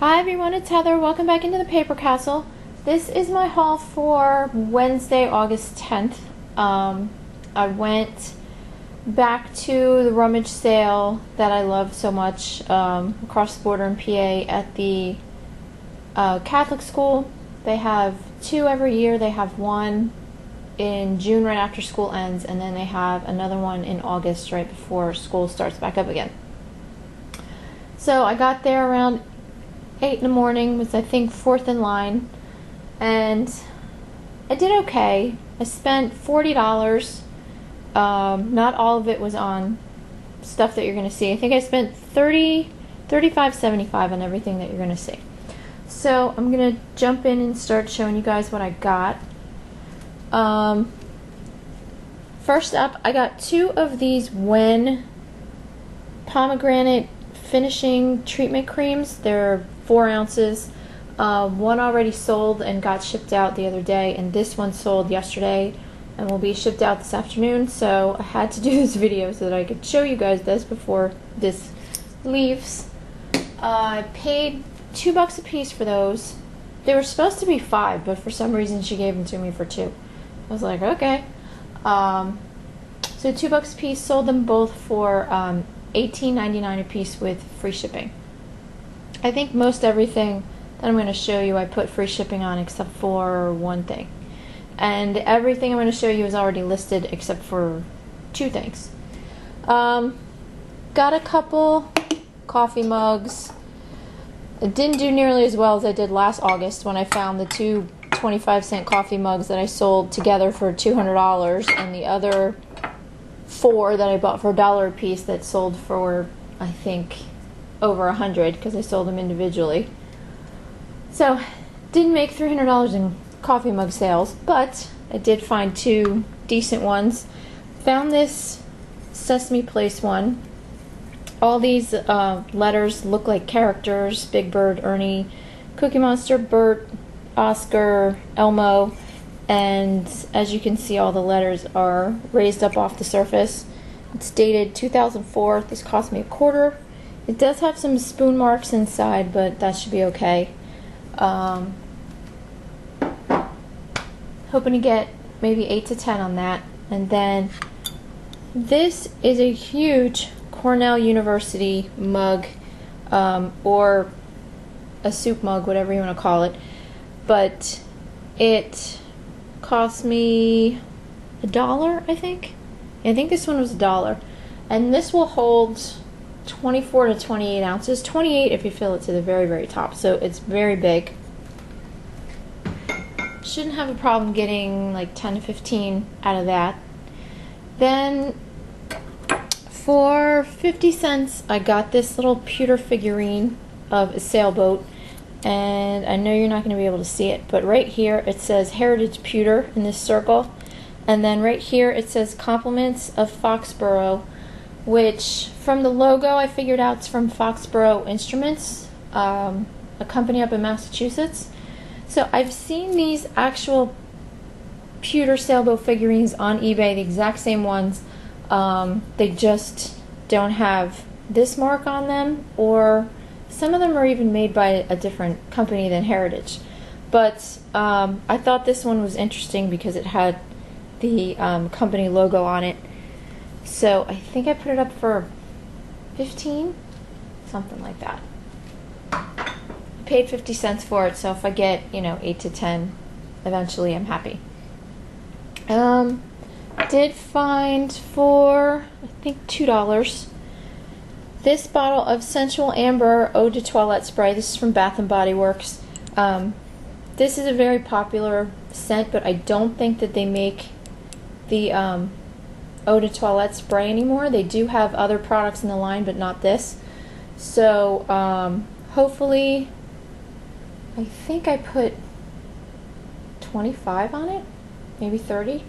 Hi everyone, it's Heather. Welcome back into the Paper Castle. This is my haul for Wednesday, August 10th. I went back to the Rummage sale that I love so much across the border in PA at the Catholic school. They have two every year. They have one in June right after school ends, and then they have another one in August right before school starts back up again. So I got there around 8 in the morning, was I think fourth in line, and I did okay. I spent $40. Not all of it was on stuff that you're going to see. I think I spent $35.75 on everything that you're going to see. So I'm going to jump in and start showing you guys what I got. First up, I got two of these Wen pomegranate finishing treatment creams. They're 4 ounces. One already sold and got shipped out the other day, and this one sold yesterday and will be shipped out this afternoon. So I had to do this video so that I could show you guys this before this leaves. I paid $2 a piece for those. They were supposed to be $5, but for some reason she gave them to me for $2. I was like, okay. So $2 a piece. Sold them both for $18.99 a piece with free shipping. I think most everything that I'm going to show you I put free shipping on except for one thing. And everything I'm going to show you is already listed except for 2 things. Got a couple coffee mugs. It didn't do nearly as well as I did last August when I found the 2 25-cent coffee mugs that I sold together for $200, and the other 4 that I bought for $1 a piece that sold for, I think, over $100 because I sold them individually. So didn't make $300 in coffee mug sales, but I did find 2 decent ones. Found this Sesame Place one. All these letters look like characters: Big Bird, Ernie, Cookie Monster, Bert, Oscar, Elmo, and as you can see, all the letters are raised up off the surface. It's dated 2004. This cost me $0.25. It does have some spoon marks inside, but that should be okay. Hoping to get maybe 8 to 10 on that. And then this is a huge Cornell University mug, or a soup mug, whatever you want to call it. But it cost me $1, I think. I think this one was $1. And this will hold 24 to 28 ounces. 28 if you fill it to the very, very top. So it's very big. Shouldn't have a problem getting like 10 to 15 out of that. Then for 50 cents, I got this little pewter figurine of a sailboat. And I know you're not going to be able to see it, but right here it says Heritage Pewter in this circle. And then right here it says Compliments of Foxborough, which from the logo I figured out it's from Foxborough Instruments, a company up in Massachusetts. So I've seen these actual pewter sailboat figurines on eBay, the exact same ones. They just don't have this mark on them, or some of them are even made by a different company than Heritage. But I thought this one was interesting because it had the company logo on it. So I think I put it up for 15, something like that. I paid 50 cents for it, so if I get, 8 to 10, eventually I'm happy. Did find for, I think, $2, this bottle of Sensual Amber Eau de Toilette spray. This is from Bath & Body Works. This is a very popular scent, but I don't think that they make the Eau de Toilette spray anymore. They do have other products in the line, but not this. So hopefully, I think I put 25 on it, maybe 30.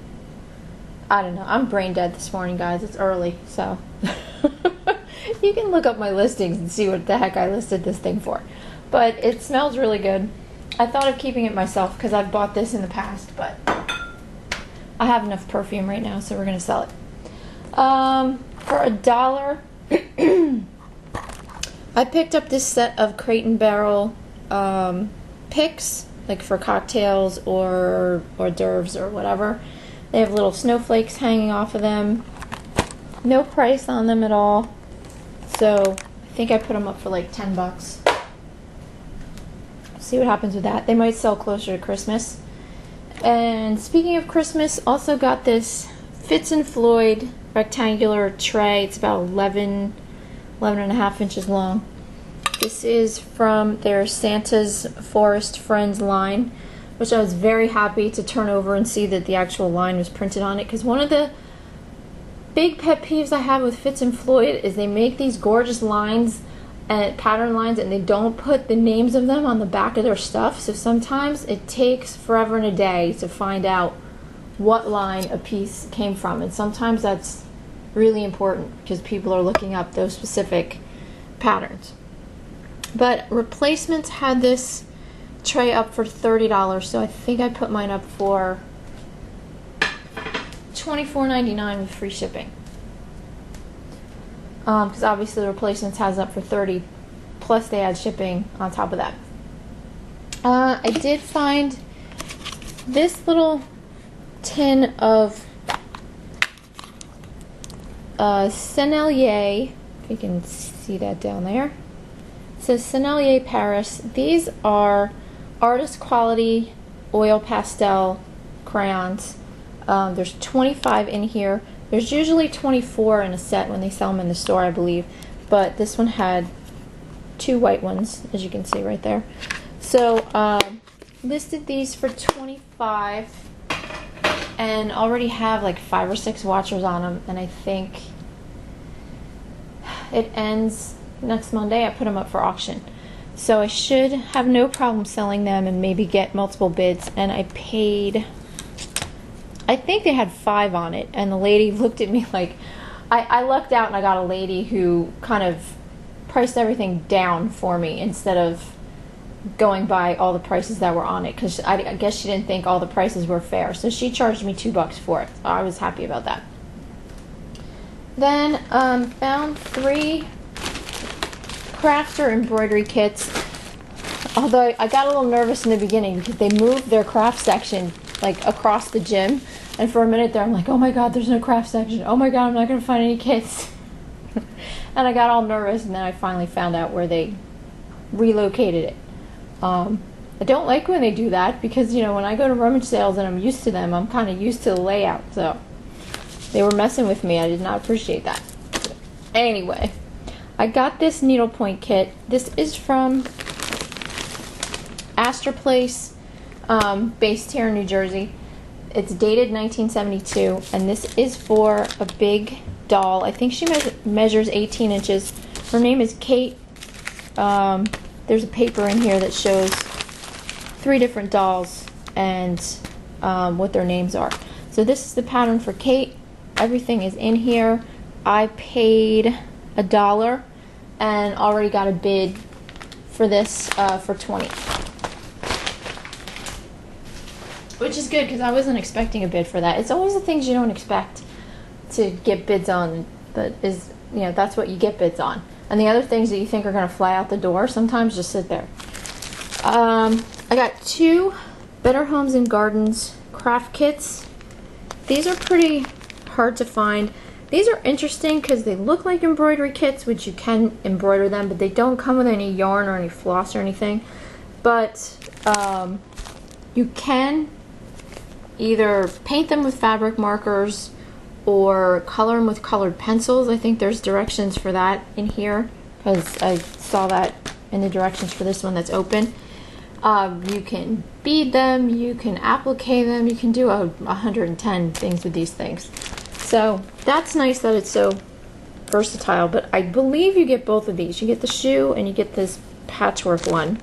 I don't know. I'm brain dead this morning, guys. It's early, so you can look up my listings and see what the heck I listed this thing for. But it smells really good. I thought of keeping it myself because I've bought this in the past, but I have enough perfume right now, so we're going to sell it. For $1, I picked up this set of Crate & Barrel picks, like for cocktails or hors d'oeuvres or whatever. They have little snowflakes hanging off of them. No price on them at all. So I think I put them up for like 10 bucks. See what happens with that. They might sell closer to Christmas. And speaking of Christmas, also got this Fitz and Floyd rectangular tray. It's about 11 and a half inches long. This is from their Santa's Forest Friends line, which I was very happy to turn over and see that the actual line was printed on it, because one of the big pet peeves I have with Fitz and Floyd is they make these gorgeous lines and pattern lines and they don't put the names of them on the back of their stuff. So sometimes it takes forever and a day to find out what line a piece came from, and sometimes that's really important because people are looking up those specific patterns. But replacements had this tray up for $30, so I think I put mine up for $24.99 with free shipping. Because obviously the replacements has up for $30, plus they add shipping on top of that. I did find this little tin of Sennelier, if you can see that down there. It says Sennelier Paris. These are artist quality oil pastel crayons. There's 25 in here. There's usually 24 in a set when they sell them in the store, I believe. But this one had 2 white ones, as you can see right there. So listed these for 25 and already have like 5 or 6 watchers on them, and I think it ends next Monday. I put them up for auction. So I should have no problem selling them and maybe get multiple bids. And I paid, I think they had 5 on it, and the lady looked at me like, I lucked out and I got a lady who kind of priced everything down for me instead of going by all the prices that were on it, because I guess she didn't think all the prices were fair. So she charged me $2 for it. I was happy about that. Then found 3 crafter embroidery kits, although I got a little nervous in the beginning because they moved their craft section like across the gym, and for a minute there I'm like, oh my god, there's no craft section, oh my god, I'm not gonna find any kits. And I got all nervous, and then I finally found out where they relocated it. I don't like when they do that, because you know, when I go to rummage sales and I'm used to them, I'm kind of used to the layout, so they were messing with me. I did not appreciate that. Anyway, I got this needlepoint kit. This is from Astor Place, based here in New Jersey. It's dated 1972, and this is for a big doll. I think she measures 18 inches. Her name is Kate. There's a paper in here that shows 3 different dolls and what their names are. So this is the pattern for Kate. Everything is in here. I paid $1 and already got a bid for this for $20. Which is good, because I wasn't expecting a bid for that. It's always the things you don't expect to get bids on that is, you know, that's what you get bids on. And the other things that you think are going to fly out the door sometimes just sit there. I got 2 Better Homes and Gardens craft kits. These are pretty hard to find. These are interesting because they look like embroidery kits, which you can embroider them, but they don't come with any yarn or any floss or anything. But you can either paint them with fabric markers or color them with colored pencils. I think there's directions for that in here, because I saw that in the directions for this one that's open. You can bead them, you can applique them, you can do 110 things with these things. So that's nice that it's so versatile, but I believe you get both of these. You get the shoe and you get this patchwork one.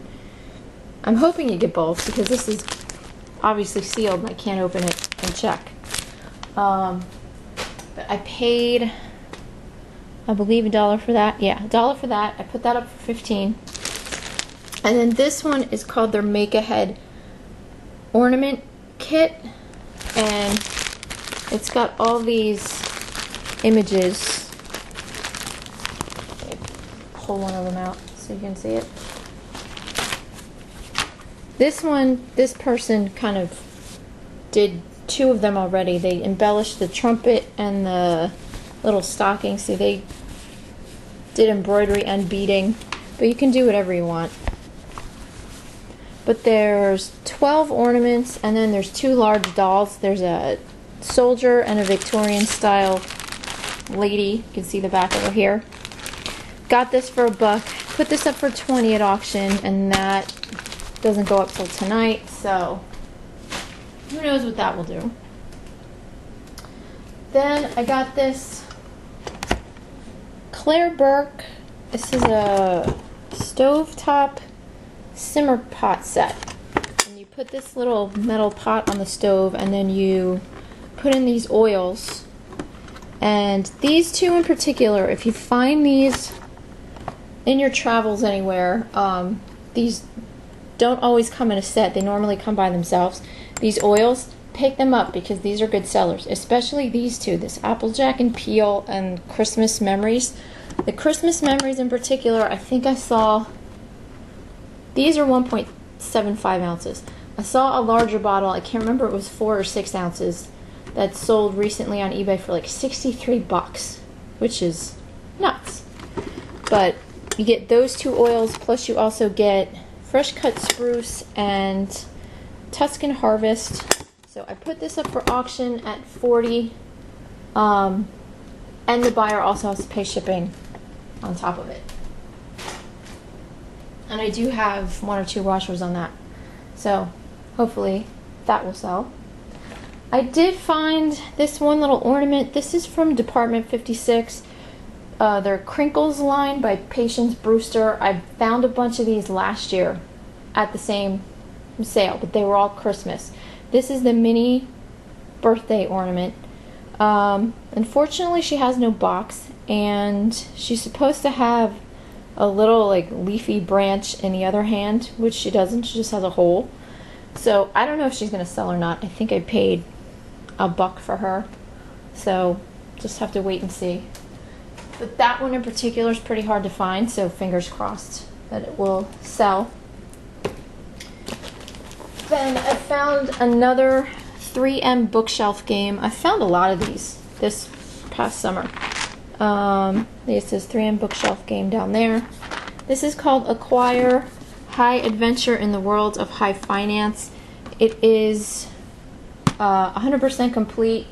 I'm hoping you get both, because this is obviously sealed and I can't open it and check. But I paid, I believe, $1 for that. Yeah, $1 for that. I put that up for $15. And then this one is called their Make-A-Head Ornament Kit, and it's got all these images. Pull one of them out so you can see it. This one, this person kind of did 2 of them already. They embellished the trumpet and the little stocking. See, they did embroidery and beading, but you can do whatever you want. But there's 12 ornaments, and then there's 2 large dolls. There's a soldier and a Victorian style lady. You can see the back over here. Got this for $1. Put this up for $20 at auction, and that doesn't go up till tonight, so who knows what that will do. Then I got this Claire Burke. This is a stovetop simmer pot set. And you put this little metal pot on the stove, and then you put in these oils. And these 2 in particular, if you find these in your travels anywhere, these don't always come in a set. They normally come by themselves. These oils, pick them up because these are good sellers, especially these 2, this Applejack and Peel and Christmas Memories. The Christmas Memories in particular, I think I saw, these are 1.75 ounces. I saw a larger bottle, I can't remember, it was 4 or 6 ounces, that sold recently on eBay for like $63, which is nuts. But you get those 2 oils, plus you also get fresh cut spruce and Tuscan Harvest. So I put this up for auction at $40, and the buyer also has to pay shipping on top of it. And I do have 1 or 2 washers on that, so hopefully that will sell. I did find this one little ornament. This is from Department 56. Their Crinkles line by Patience Brewster. I found a bunch of these last year at the same sale, but they were all Christmas. This is the mini birthday ornament. Unfortunately, she has no box, and she's supposed to have a little like leafy branch in the other hand, which she doesn't. She just has a hole. So I don't know if she's going to sell or not. I think I paid $1 for her, so just have to wait and see. But that one in particular is pretty hard to find, so fingers crossed that it will sell. Then I found another 3M bookshelf game. I found a lot of these this past summer. This says 3M bookshelf game down there. This is called Acquire High Adventure in the World of High Finance. It is 100% complete.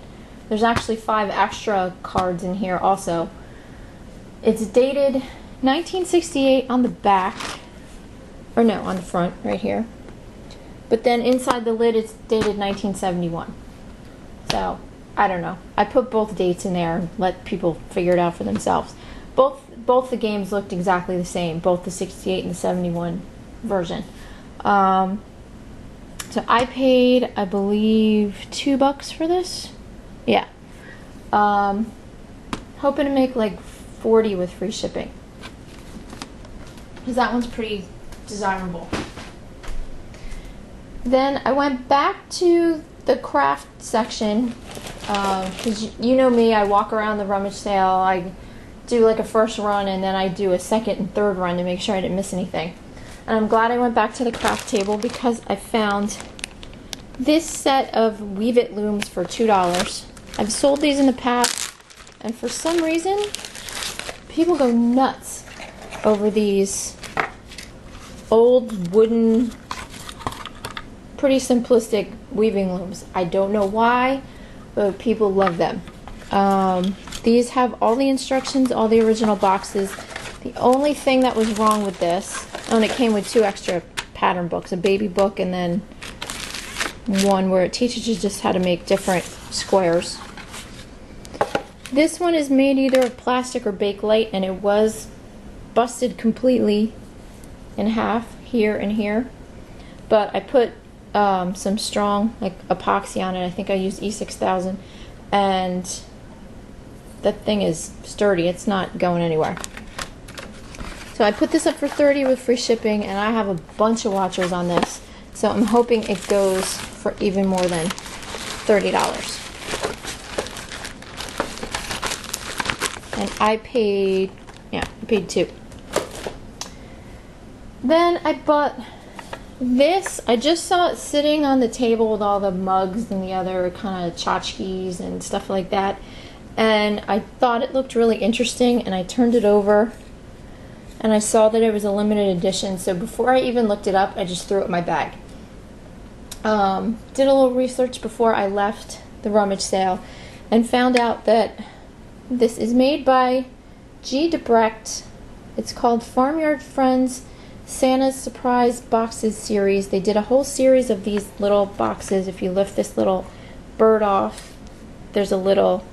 There's actually 5 extra cards in here also. It's dated 1968 on the back, or no, on the front right here. But then inside the lid it's dated 1971. So, I don't know. I put both dates in there and let people figure it out for themselves. Both the games looked exactly the same, both the 68 and the 71 version. So I paid, I believe, $2 for this. Yeah. Hoping to make like 40 with free shipping, because that one's pretty desirable. Then I went back to the craft section, because you know me, I walk around the rummage sale, I do like a first run and then I do a second and third run to make sure I didn't miss anything. And I'm glad I went back to the craft table because I found this set of Weave It looms for $2. I've sold these in the past, and for some reason people go nuts over these old wooden, pretty simplistic weaving looms. I don't know why, but people love them. These have all the instructions, all the original boxes. The only thing that was wrong with this, and it came with 2 extra pattern books, a baby book and then one where it teaches you just how to make different squares. This one is made either of plastic or Bakelite, and it was busted completely in half here and here. But I put some strong like epoxy on it. I think I used E6000, and that thing is sturdy. It's not going anywhere. So I put this up for $30 with free shipping, and I have a bunch of watchers on this, so I'm hoping it goes for even more than $30. And I paid, yeah, I paid $2. Then I bought This, I just saw it sitting on the table with all the mugs and the other kind of tchotchkes and stuff like that. And I thought it looked really interesting, and I turned it over and I saw that it was a limited edition. So before I even looked it up, I just threw it in my bag. Did a little research before I left the rummage sale and found out that this is made by G. Debrecht. It's called Farmyard Friends Santa's Surprise Boxes series. They did a whole series of these little boxes. If you lift this little bird off, there's a little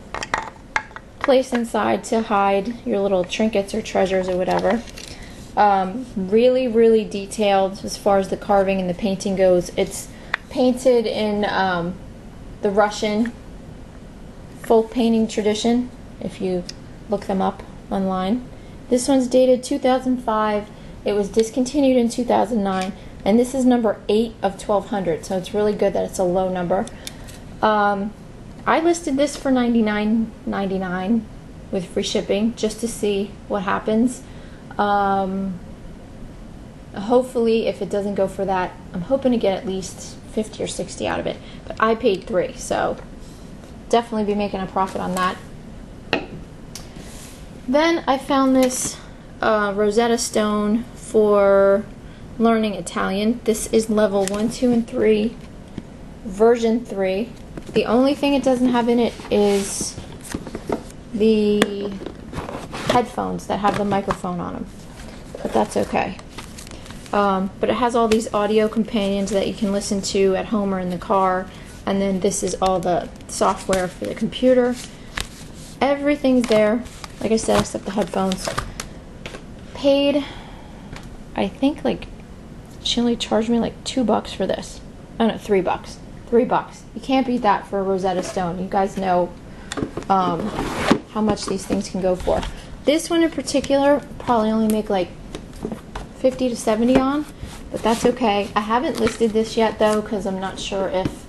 place inside to hide your little trinkets or treasures or whatever. Really, really detailed as far as the carving and the painting goes. It's painted in the Russian folk painting tradition, if you look them up online. This one's dated 2005. It was discontinued in 2009, and this is number 8 of 1200, so it's really good that it's a low number. I listed this for $99.99 with free shipping just to see what happens. Hopefully, if it doesn't go for that, I'm hoping to get at least 50 or 60 out of it. But I paid $3, so definitely be making a profit on that. Then I found this Rosetta Stone for learning Italian. This is level 1, 2, and 3, version 3. The only thing it doesn't have in it is the headphones that have the microphone on them, but that's okay. But it has all these audio companions that you can listen to at home or in the car, and then this is all the software for the computer. Everything's there, like I said, except the headphones. Paid, I think, like, she only charged me like $2 for this. Oh no, $3. $3. You can't beat that for a Rosetta Stone. You guys know how much these things can go for. This one in particular, probably only make like 50 to 70 on, but that's okay. I haven't listed this yet though, because I'm not sure if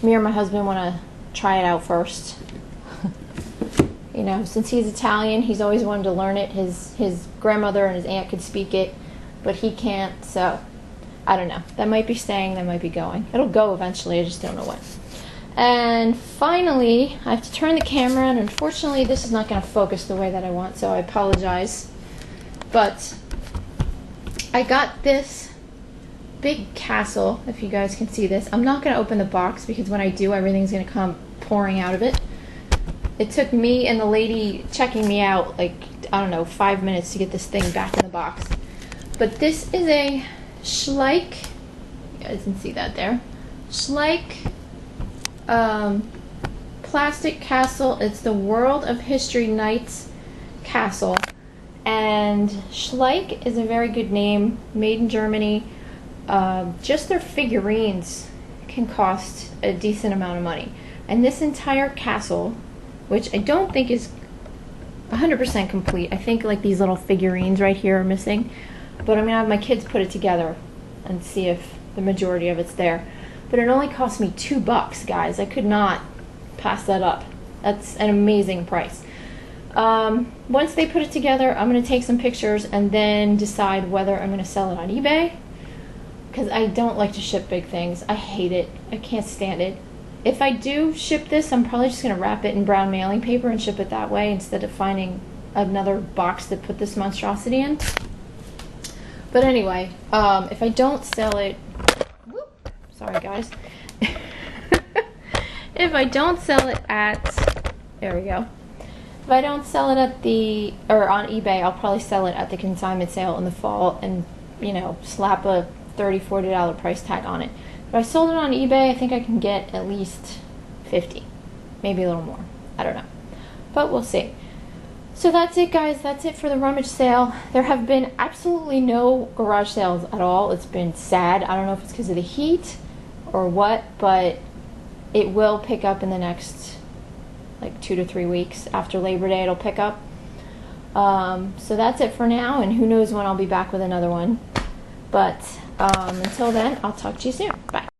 me or my husband want to try it out first. You know, since he's Italian, he's always wanted to learn it. His grandmother and his aunt could speak it, but he can't, so I don't know. That might be staying, that might be going. It'll go eventually, I just don't know when. And finally, I have to turn the camera, and unfortunately this is not going to focus the way that I want, so I apologize. But I got this big castle, if you guys can see this. I'm not going to open the box because when I do, everything's going to come pouring out of it. It took me and the lady checking me out like, I don't know, 5 minutes to get this thing back in the box. But this is a Schleich, you guys can see that there, Schleich plastic castle. It's the World of History Knights castle, and Schleich is a very good name, made in Germany. Just their figurines can cost a decent amount of money, and this entire castle, which I don't think is 100% complete, I think like these little figurines right here are missing, but I'm gonna have my kids put it together and see if the majority of it's there. But it only cost me $2, guys. I could not pass that up. That's an amazing price. Once they put it together, I'm going to take some pictures and then decide whether I'm going to sell it on eBay, because I don't like to ship big things. I hate it. I can't stand it. If I do ship this, I'm probably just going to wrap it in brown mailing paper and ship it that way instead of finding another box to put this monstrosity in. But anyway, if I don't sell it, sorry guys, if I don't sell it at, there we go, if I don't sell it at the, or on eBay, I'll probably sell it at the consignment sale in the fall and, you know, slap a $30, $40 price tag on it. If I sold it on eBay, I think I can get at least 50, maybe a little more, I don't know, but we'll see. So that's it, guys. That's it for the rummage sale. There have been absolutely no garage sales at all. It's been sad. I don't know if it's because of the heat or what, but it will pick up in the next like 2 to 3 weeks. After Labor Day, it'll pick up. So that's it for now, and who knows when I'll be back with another one. But until then, I'll talk to you soon. Bye.